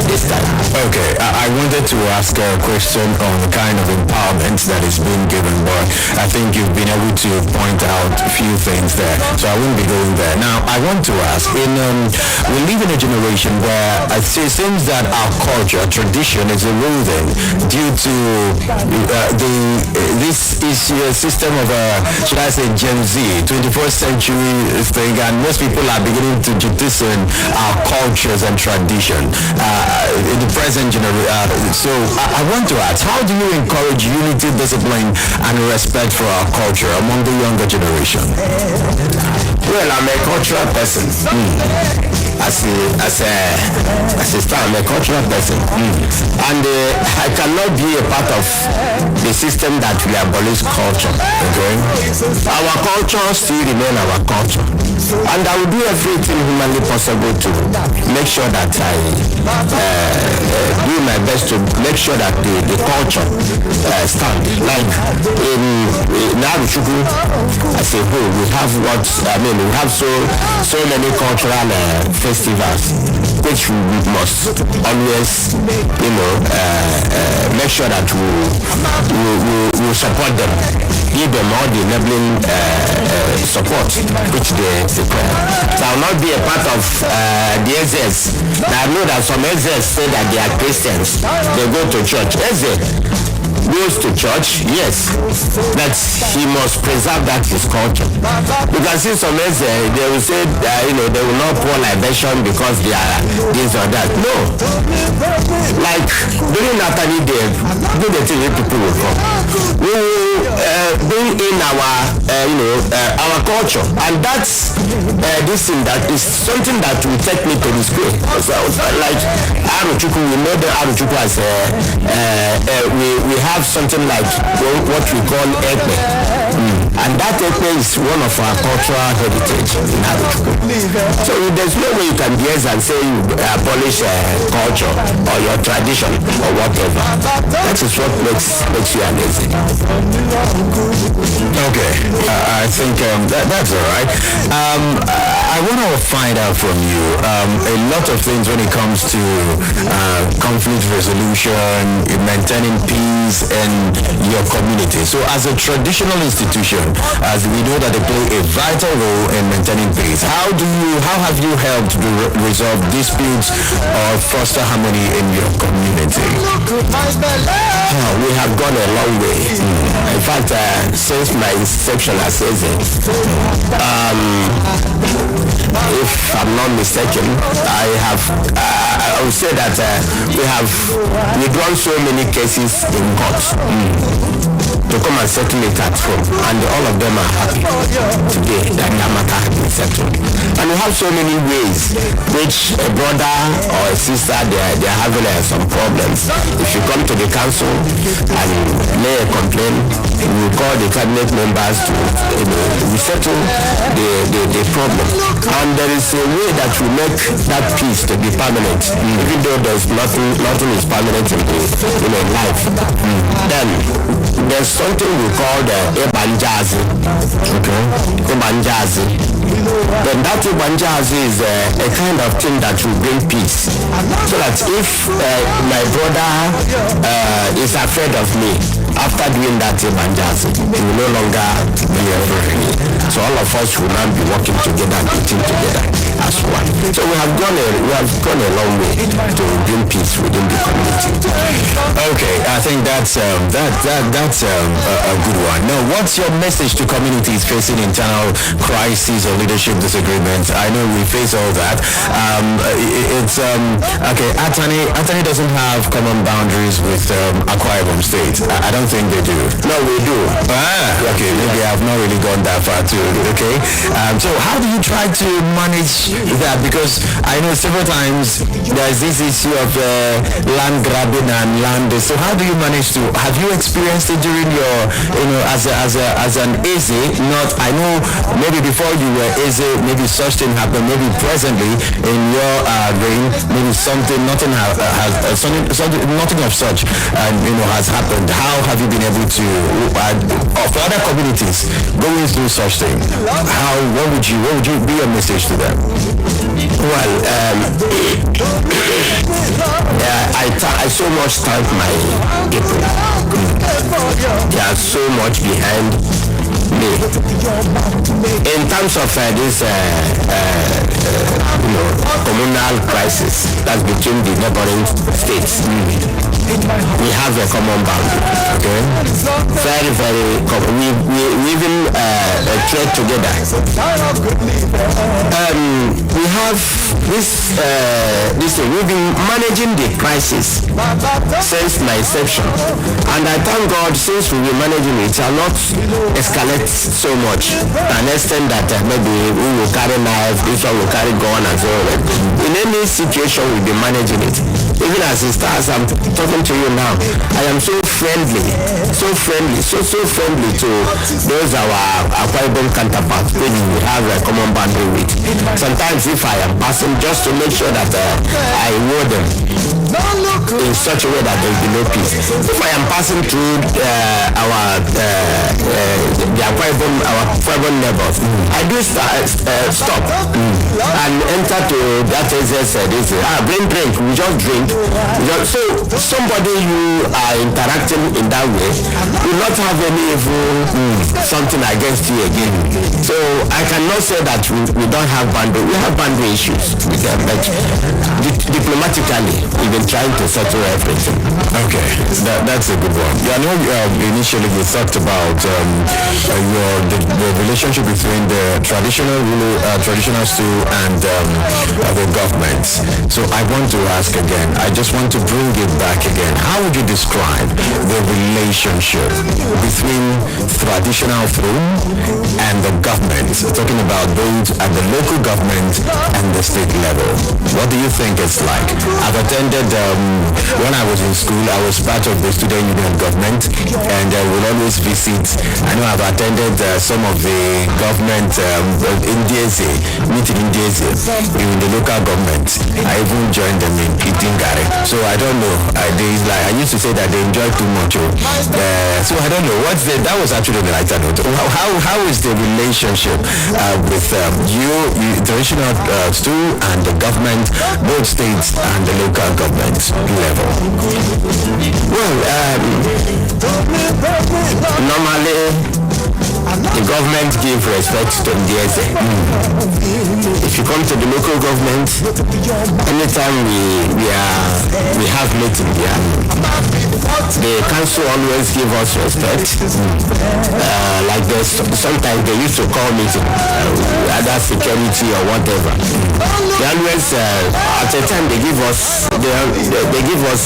this time. Okay, I wanted to ask a question on the kind of empowerment that is being given, but I think you've been able to point out a few things there, so I won't be going there. Now, I want to ask, we live in a generation where it seems that our culture, tradition is eroding due to this system of should I say Gen Z, 21st century thing, and most people are beginning to jettison our cultures and tradition in the present generation. So I want to ask, how do you encourage unity, discipline, and respect for our culture among the younger generation? Well, I'm a cultural person. As a star, I'm a cultural person, and I cannot be a part of the system that we abolish culture. Okay, our culture still remain our culture, and I will do everything humanly possible to make sure that I do my best to make sure that the culture stand. Like in Naruchuku, as a whole, we have we have so many cultural festivals. which we must always, make sure that we support them, give them all the enabling support which they require. So I will not be a part of the SS. I know that some SS say that they are Christians, they go to church. Goes to church, yes, but he must preserve that his culture. You can see some they will say they will not pour libation because they are this or that. No, like during Nathaniel Day, do the thing people will come. We will bring in our culture, and that's this thing that is something that will take me to the school. So like Aruchuku, we know the Aruchuku as we have something like what we call ekpe, and that ekpe is one of our cultural heritage in Aruchuku. So there's no way you can guess and say you abolish culture or your tradition or whatever. That is what makes you amazing. Okay, I think that's all right. I want to find out from you a lot of things when it comes to conflict resolution, maintaining peace in your community. So as a traditional institution, as we know that they play a vital role in maintaining peace, how have you helped to resolve disputes or foster harmony in your community? We have gone a long way. In fact, since my inception as if I'm not mistaken, I would say that we have withdrawn so many cases in court to come and settle it at home, and all of them are happy today that their matter has been settled. And we have so many ways which a brother or a sister they are having some problems. If you come to the council and lay a complaint, we call the cabinet members to settle the problem. And there is a way that we make that peace to be permanent, even though there's nothing is permanent in life. Then there's something we call the Ebanjazi. Okay. Ebanjazi. Then that Ebanjazi is a kind of thing that will bring peace. So that if my brother is afraid of me, after doing that Ebanjazi, he will no longer be afraid of me. So all of us will now be working together and eating together as one. So we have gone a long way to bring peace within the community. Okay, I think that's a good one. Now, what's your message to communities facing internal crises or leadership disagreements? I know we face all that. Okay. Atani doesn't have common boundaries with Akwa Ibom State. I don't think they do. No, we do. Okay. Maybe I've not really gone that far too. Okay. So how do you try to manage that? Because I know several times there's this issue of land grabbing and land. So how do you manage to? Have you experienced it during your, as an AZ? Not. I know maybe before you were AZ, maybe such thing happened. Maybe presently in your reign, maybe nothing of such, has happened. How have you been able to, for other communities going through such thing? What would you be your message to them? Well, I so much thank my people. They are so much behind me. In terms of this communal crisis that's between the neighboring states, we have a common boundary. Okay, very, very common. We even trade together. We have this we've been managing the crisis since my inception, and I thank God since we've been managing it shall not escalate so much to an extent that maybe we will carry knife, this one will carry gun and so on. In any situation we've been managing it. Even as it starts, I'm talking to you now, I am so friendly to those our Akwa Ibom counterparts which we have a common boundary with. Sometimes if I am passing, just to make sure that I know them, in such a way that there will be no peace. If I am passing through our tribal neighbors, I do stop and enter to that drink, we just drink. So somebody you are interacting in that way will not have any evil something against you again. So I cannot say that we don't have boundary. We have boundary issues with them, but diplomatically we've been trying to settle everything. Okay, that's a good one. Yeah, I know initially you talked about the relationship between the traditional stew and the government. So I want to ask again, I just want to bring it back again. How would you describe the relationship between traditional throne and the government? Talking about both at the local government and the state level. What do you think it's like? I've attended, when I was in school, I was part of the student union government, and we'll always visit. I know I've attended some of the government meeting in the local government. I even joined them in eating gari. So I don't know. I used to say that they enjoy too much. So I don't know. That was actually the lighter note. How is the relationship with traditional stew and the government, both states and the local government level? Well, normally the government give respect to Ndieze. If you come to the local government, anytime we have meeting here, the council always give us respect. Like sometimes they used to call meeting, either security or whatever. They always at a time they give us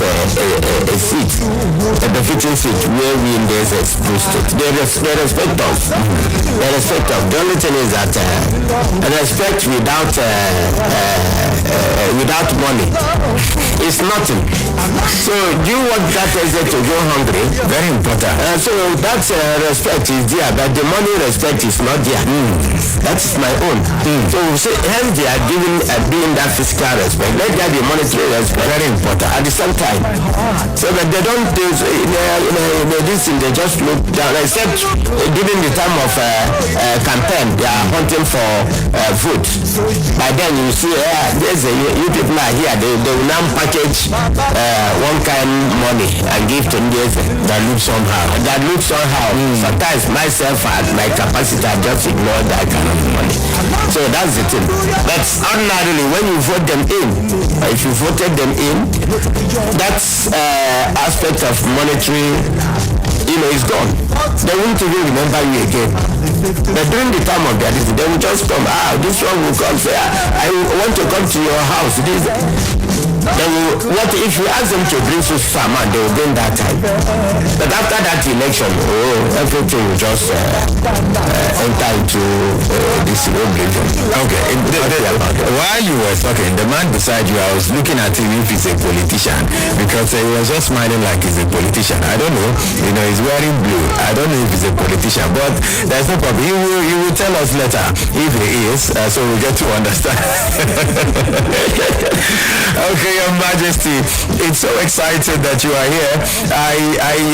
a seat, a befitting seat where we in this posted. They respect us. They respect us. The only thing is that respect without money is nothing. So do you want that person to go hungry? Very important. So that respect is there, but the money respect is not there. That is my own. So hence they are doing that physical respect. Let there be monetary respect. Very important. At the same time. So that they don't this thing, they just look down, except during the time of campaign, they are hunting for vote. By then you see, you people are here, they will now package one kind money and give to Ndieze. That looks somehow. Sometimes myself at my capacity, I just ignore that kind of money. So that's the thing. But ordinarily, when you vote them in, if you voted them in, that aspect of monetary, is gone. They won't even remember you again. But during the time of their visit, they will just come. This one will come say, I want to come to your house. What if you ask them to bring Susaman, they will bring that time. But after that election, everything will just enter into this oblivion. Okay. While you were talking, the man beside you, I was looking at him if he's a politician, because he was just smiling like he's a politician. I don't know. He's wearing blue. I don't know if he's a politician, but there's no problem. He will tell us later if he is, so we get to understand. Okay, Your Majesty, it's so exciting that you are here.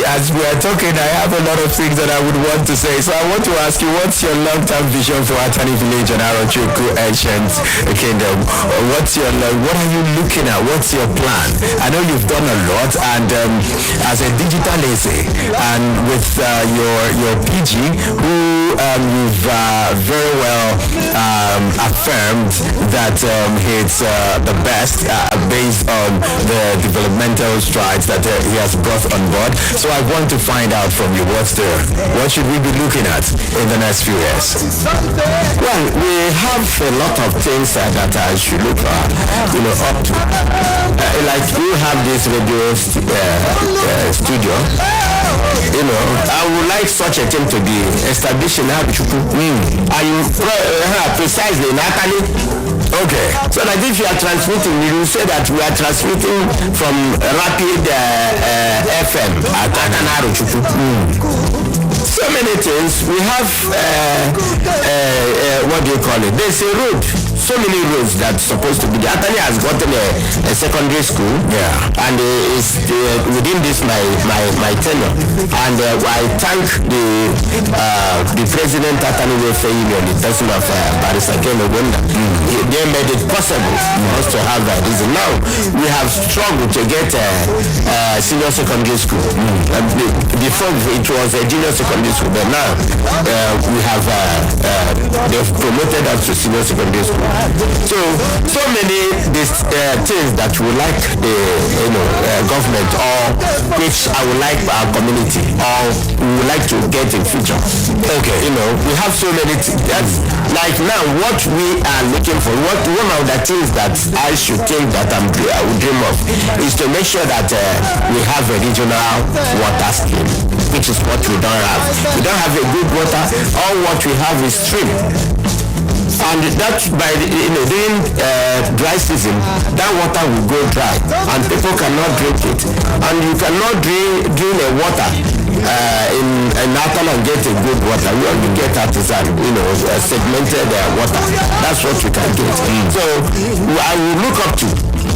As we are talking, I have a lot of things that I would want to say. So I want to ask you, what's your long-term vision for Atani Village and Arochukwu Ancient Kingdom? What are you looking at? What's your plan? I know you've done a lot, and as a digital essay, and with your PG, who you've very well affirmed that it's the best based on the developmental strides that he has brought on board. So I want to find out from you, what should we be looking at in the next few years? Well, we have a lot of things that I should look up to. Like we have this radio studio. I would like such a thing to be established in Abichuku. Precisely in Atani. Okay. So that if you are transmitting, you will say that we are transmitting from Rapid FM at Aruchuku. So many things. We have what do you call it? There's a road so many roads that's supposed to be there. Atani has gotten a secondary school, and is within this my tenure, and I thank the president Atani Welfare Union, the person of Barrister Ken Ogonda. They made it possible for us to have this. Now we have struggled to get senior secondary school. Before it was a junior secondary school, but now we have they've promoted us to senior secondary school. So many things that we like the government, or which I would like our community, or we would like to get in future. Okay, we have so many that's like now what we are looking for. One of the things that I should think that I would dream of is to make sure that we have a regional water scheme, which is what we don't have. We don't have a good water. All what we have is stream. And that's by during dry season, that water will go dry and people cannot drink it, and you cannot drink a water in Natal and get a good water. We only get artisan, segmented water. That's what we can get. So I will look up to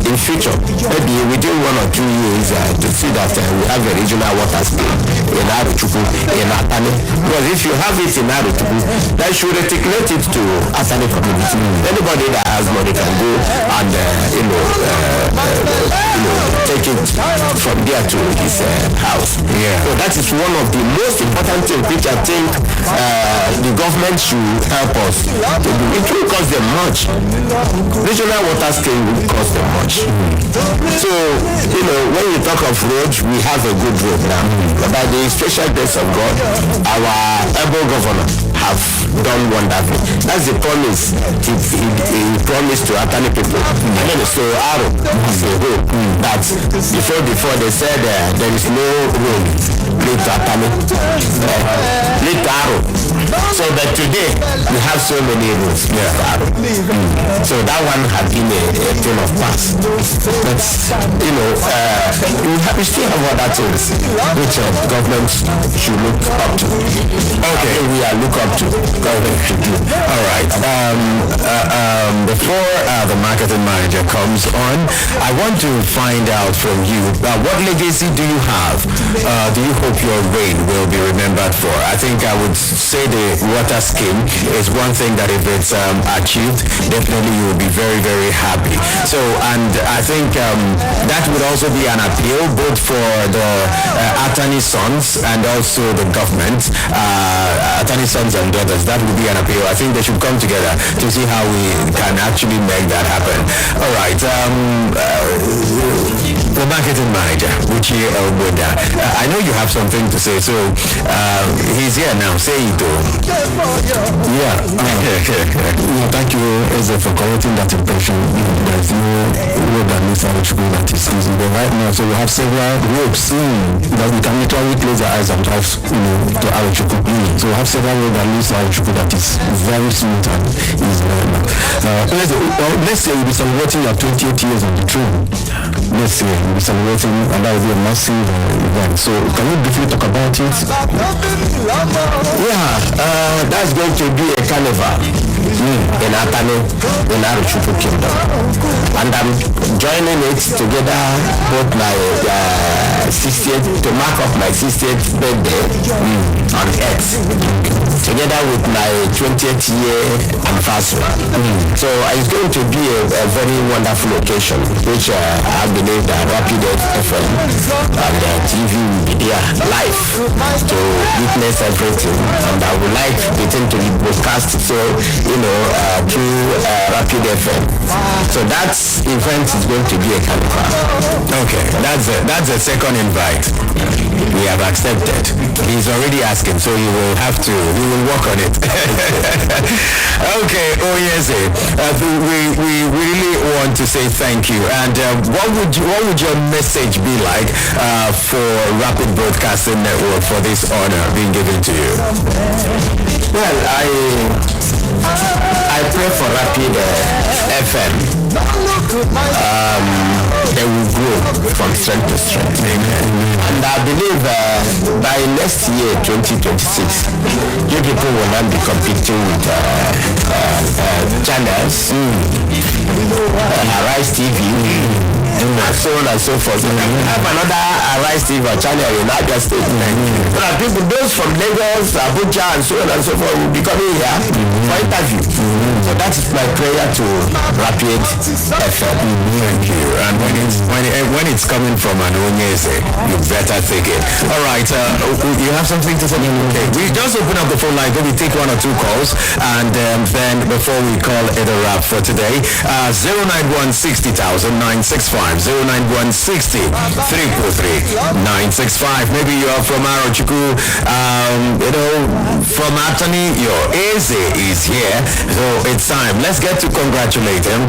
in future, maybe within 1 or 2 years, to see that we have a regional water scheme in Aruchukwu, in Atani. Because if you have it in Aruchukwu, then should reticulate it to Atani community. Anybody that has money can go and take it from there to his house. So that is one of the most important things which I think the government should help us to do. It will cost them much. Regional water scheme will cost them much. So, when you talk of roads, we have a good road now. By the special grace of God, our able governor have done wonderfully. That's the promise he promised to Atani people. And then so Aro is a hope that before they said there is no road lead to Atani, lead to Aro. So that today we have so many roads lead to Aro. So that one had been a thing of past. But we still have other things which government should look up to. Okay, we are look up to government to do. All right. Before the marketing manager comes on, I want to find out from you what legacy do you have? Do you hope your reign will be remembered for? I think I would say the water scheme is one thing that if it's achieved, definitely you will be very, very happy. So, and I think that would also be an appeal both for the Attorney sons and also the government, Attorney sons and daughters. That would be an appeal. I think they should come together to see how we can actually make that happen. All right. The marketing manager, Uchi Elboda. I know you have something to say, so he's here now. Say it. Thank you, Eze, for correcting that impression. There's no road that needs to go that is easy. But right now, so we have several roads that we can literally close our eyes and drive to Aruchukwu. So we have several roads that leads to Aruchukwu that is very smooth and easy right now. Let's say we'll be celebrating your 28 years on the train. Let's say we'll be celebrating, and that will be a massive event. So can you briefly talk about it? That's going to be a carnival in Atani, in Aruchukwu Kingdom. And I'm joining it together both my 60th, to mark up my 60th birthday on Earth, together with my 20th year anniversary. So it's going to be a very wonderful occasion, which I believe that Rapid FM and TV will be there live to witness everything. And I would like the thing to be broadcast through Rapid FM. So that event is going to be a carnival. Okay, that's a second invite. We have accepted. He's already asking, so we will work on it. Okay, we really want to say thank you. And what would your message be like for Rapid Broadcasting Network for this honor being given to you? Well, I pray for Rapid FM, they will grow from strength to strength. And I believe by next year, 2026, you people will not be competing with channels, Arise TV, and so on and so forth. Have another Arise TV channel in Niger State. People, those from Lagos, Abuja, and so on and so forth will be coming here for interview. So that is my prayer to RAPOY FM. Thank you. And when it's coming from an Onyese, you better take it. All right. You have something to say? Okay. We just open up the phone line. We take one or two calls, and then before we call it a wrap for today, 091600965, 09160-343-965. Maybe you are from Arochukwu, from Atani, your Eze is here. So it's time. Let's get to congratulate him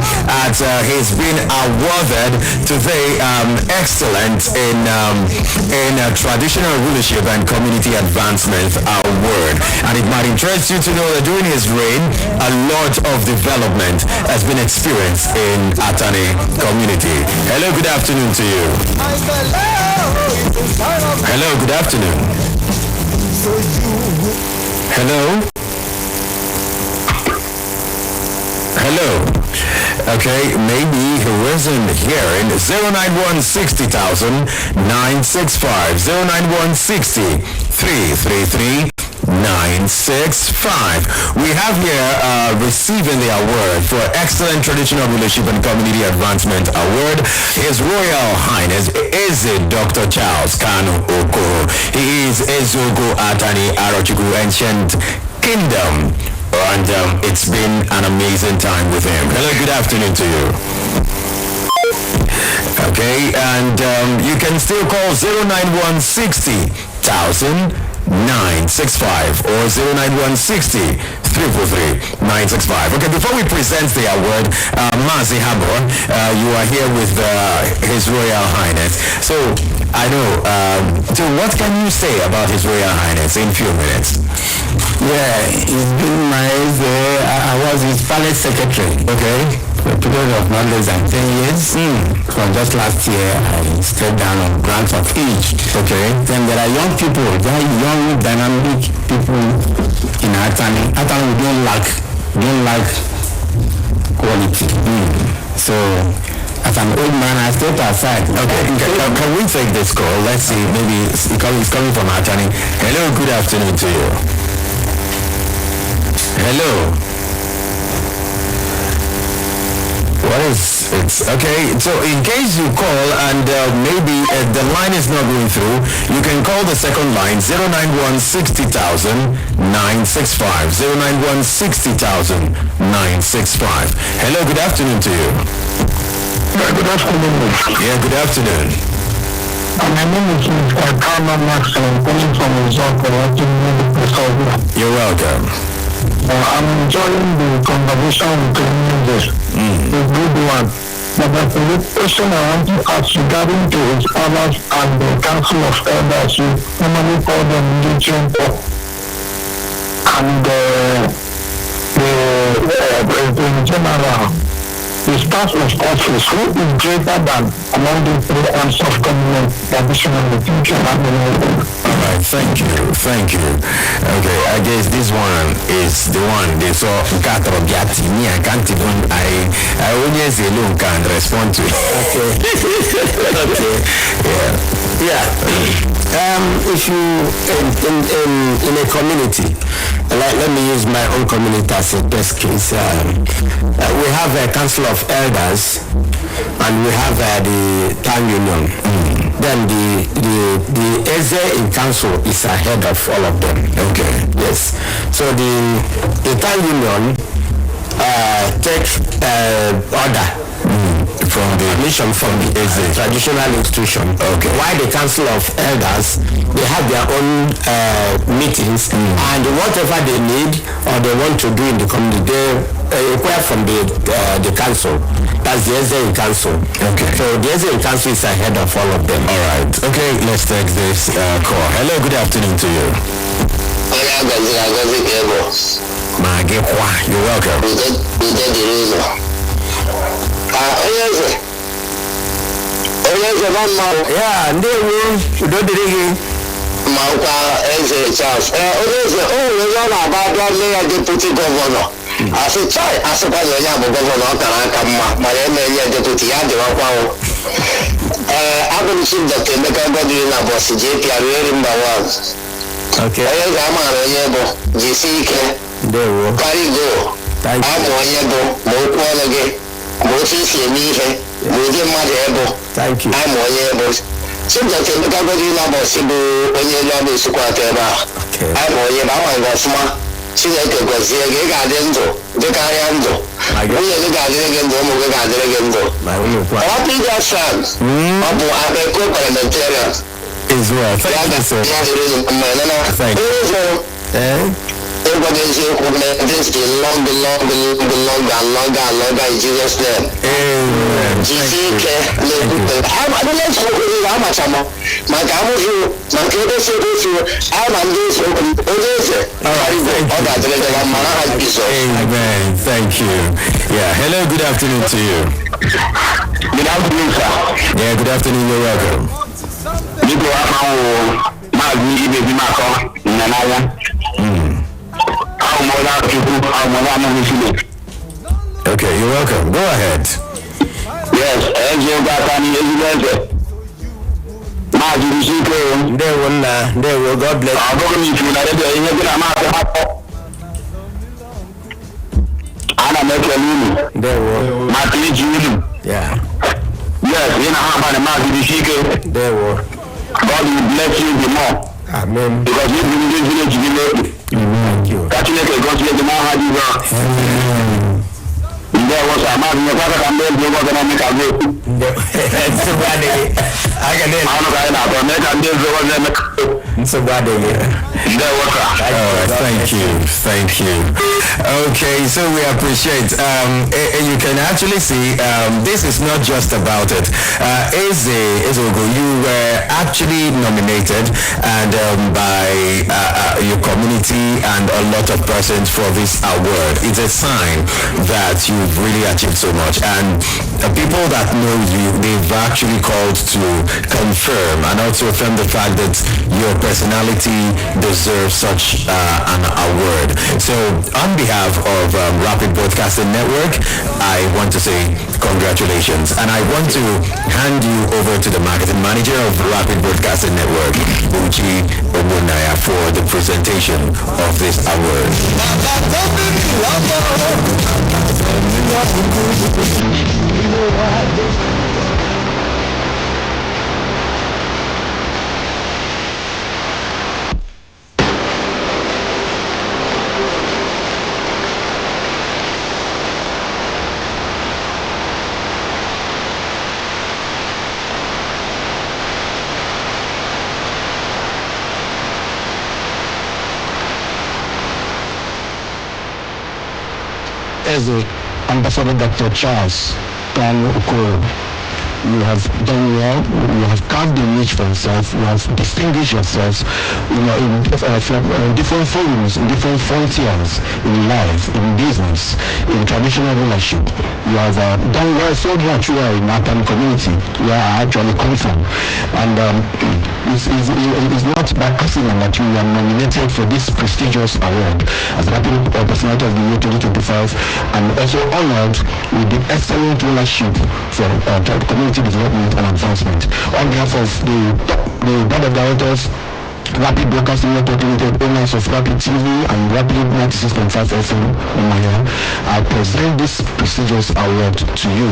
at he's been awarded today excellent in traditional rulership and community advancement award. And it might interest you to know that during his reign, a lot of development has been experienced in Atani community. Hello, good afternoon to you. Hello, good afternoon. Hello? Hello. Okay, maybe he wasn't hearing. 09160-965, 09160-333-965. We have here receiving the award for excellent traditional rulership and community advancement award. His Royal Highness is Dr. Charles Kanu Okoro. He is Ezogo Atani Arochukwu Ancient Kingdom. And it's been an amazing time with him. Hello, good afternoon to you. Okay, and you can still call 09160-965 or 09160-343-965. Okay, before we present the award, Mazi Habor, you are here with His Royal Highness. So, I know, so what can you say about His Royal Highness in a few minutes? Yeah, it's been my I was his palace secretary. Okay. For a period of not less than 10 years. From just last year, I stepped down on grants of each. Okay. Then there are young people, there are young, dynamic people in Atani. Atani, we don't lack quality. So, as an old man, I step aside. Okay, can we take this call? Let's see, maybe it's coming from Atani. Hello, good afternoon to you. Hello. What is it? Okay, so in case you call and maybe the line is not going through, you can call the second line 09160-965, 09160-965. Hello, good afternoon to you. Good afternoon. Yeah, good afternoon. My name is Mr. Karma Max. I'm calling from Resort. You're welcome. I'm enjoying the conversation with the music. A good one. But the question I want to ask regarding to his fathers and the Council of Elders, you normally call them Legion and the general. The staff of office, who is greater than among the three arms of government traditionally thinking about the Alright, thank you. Okay, I guess this one is the one they saw Gato Gatti. Me, I can't even I only say look and respond to it. Okay. Yeah. If you in a community, like let me use my own community as a best case. We have a council of elders, and we have the town union. Then the Eze in council is ahead of all of them. Okay. Yes. So the town union take order from the mission from the traditional institution. Okay. Why the council of elders, they have their own meetings, and whatever they need or they want to do in the community, they require from the council. That's the SDA council. Okay. So the SDA council is ahead of all of them. All right. Okay, let's take this call. Hello, good afternoon to you. You're welcome. Yeah, and they will. You don't do it. Mauka Eze Charles. Eze, you're not about that layer deputy governor. I said, try, I suppose you're not governor, my deputy, I do not know. I don't see that the Megabody in a boss, JP, I really number one. Okay. I'm a GCK, Parigo, I'm Oyebo, Mokwalage, Moses, Muje, thank you. I'm Oyebo. Since I think everybody number Sibu when you love is quatera. I'm all about Sma. She like a Gazia Gardendo, the Cariando. I go to the Garden Gardendo. What is that son? I'm a co-parliamentarian. Is well. Thank you. Everybody is here this longer in Jesus' name. Amen. Amen. Thank you. Yeah. Hello, good afternoon to you. Good afternoon, sir. Yeah, good afternoon, you're welcome. Okay, you're welcome. Go ahead. Yes, There will God bless you. There will. Yeah. Yes, There will. God will bless you the more. Amen. Because you bring this village to the Thank you. catching it, God let the more hard you go. There was a man in the father and then they were going to make a vote. It's so bad. I can I don't know, but make a deal over them. It's so bad. There was thank you. Thank you. Okay, so we appreciate. You can actually see this is not just about it. Ezogo, you were actually nominated and by your community and a lot of persons for this award. It's a sign that you've really achieved so much, and the people that know you, they've actually called to confirm and also affirm the fact that your personality deserves such an award. So on behalf of Rapid Broadcasting Network, I want to say congratulations, and I want to hand you over to the marketing manager of Rapid Broadcasting Network, Uchi Omunaya, for the presentation of this award. As a Ambassador Dr. Charles Okoro, you have done well, you have carved a niche for yourself, you have distinguished yourselves in different forums, in different frontiers, in life, in business, in traditional rulership. You have done well so much well in our community where I actually come from. And it's not by accident that you are nominated for this prestigious award as Rapid Personality of the Year 2025, and also honored with the excellent rulership for community development and advancement. On behalf of the board of directors, Rapid Broadcasting Network Limited, owners of Rapid TV and Rapid 96.5 FM in Maya, I present this prestigious award to you.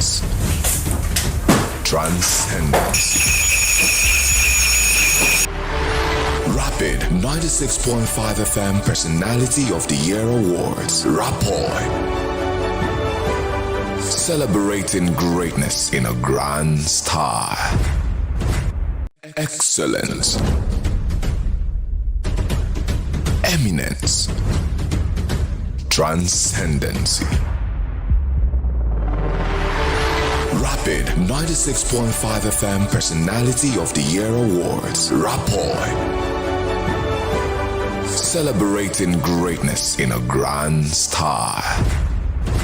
Eminence. Transcendence. Rapid 96.5 FM Personality of the Year Awards. RAPOY. Celebrating greatness in a grand style. Excellence. Eminence. Transcendency. Rapid 96.5 FM Personality of the Year Awards. RAPOY. Celebrating greatness in a grand style.